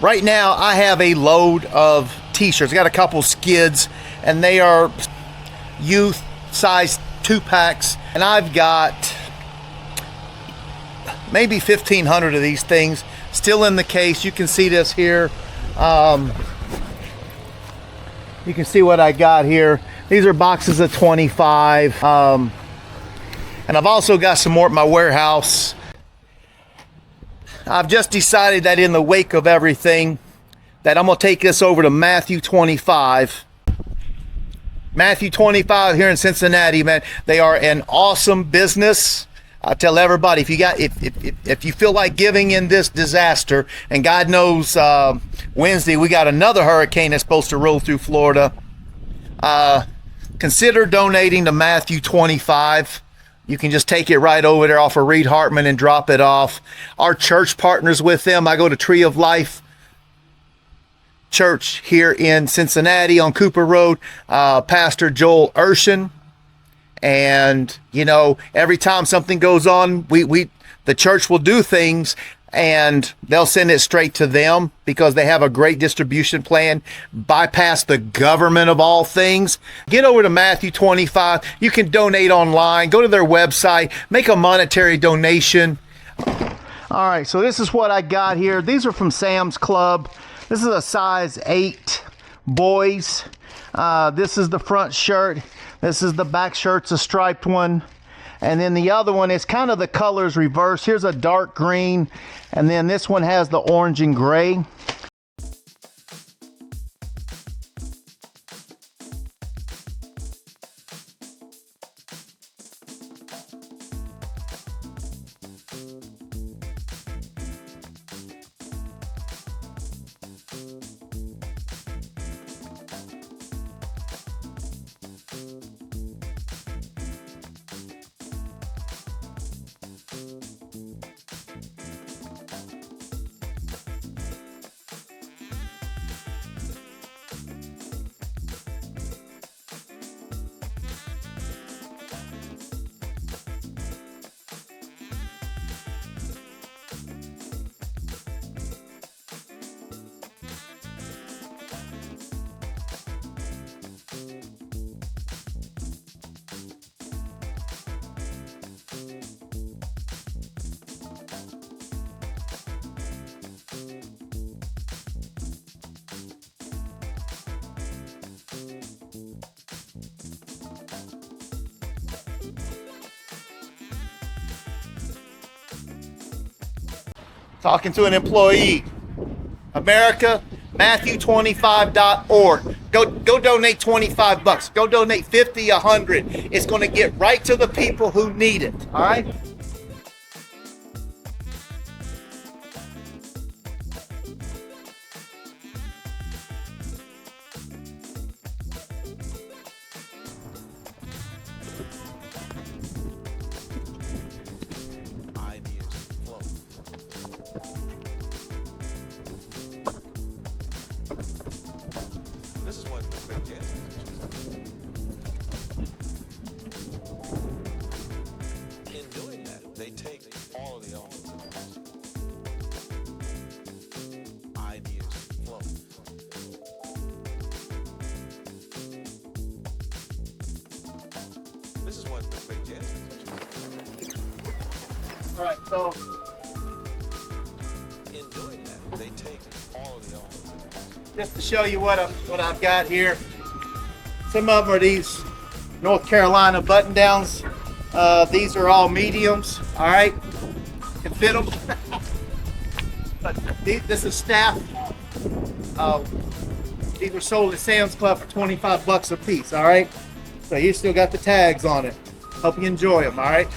Right now I have a load of t-shirts. I got a couple skids, and they are youth size 2-packs, and I've got maybe 1,500 of these things still in the case. You can see this here. You can see what I got here. These are boxes of 25. And I've also got some more at my warehouse. I've just decided that in the wake of everything, that I'm gonna take this over to Matthew 25. Matthew 25 here in Cincinnati, man. They are an awesome business. I tell everybody, if you feel like giving in this disaster, and God knows Wednesday we got another hurricane that's supposed to roll through Florida, consider donating to Matthew 25. You can just take it right over there off of Reed Hartman and drop it off. Our church partners with them. I go to Tree of Life Church here in Cincinnati on Cooper Road. Pastor Joel Urshan. And, you know, every time something goes on, the church will do things, and they'll send it straight to them because they have a great distribution plan, bypass the government of all things. Get over to Matthew 25. You can donate online. Go to their website. Make a monetary donation. All right, so this is what I got here. These are from Sam's Club. This is a size 8 boys. This is the front shirt. This is the back shirt's a striped one. And then the other one is kind of the colors reversed. Here's a dark green. And then this one has the orange and gray. Talking to an employee. America, Matthew25.org. Go donate 25 bucks. Go donate 50, 100. It's going to get right to the people who need it. All right? This is what the quick jam is. In doing that, they take all of the elements of the ideas flow. This is what the quick jam is. All right, so in doing that, they take all of the elements of the just to show you what I've got here. Some of them are these North Carolina button downs. These are all mediums. All right, can fit them. But this is staff. These were sold at Sam's Club for 25 bucks a piece. All right, so you still got the tags on it. Hope you enjoy them. All right.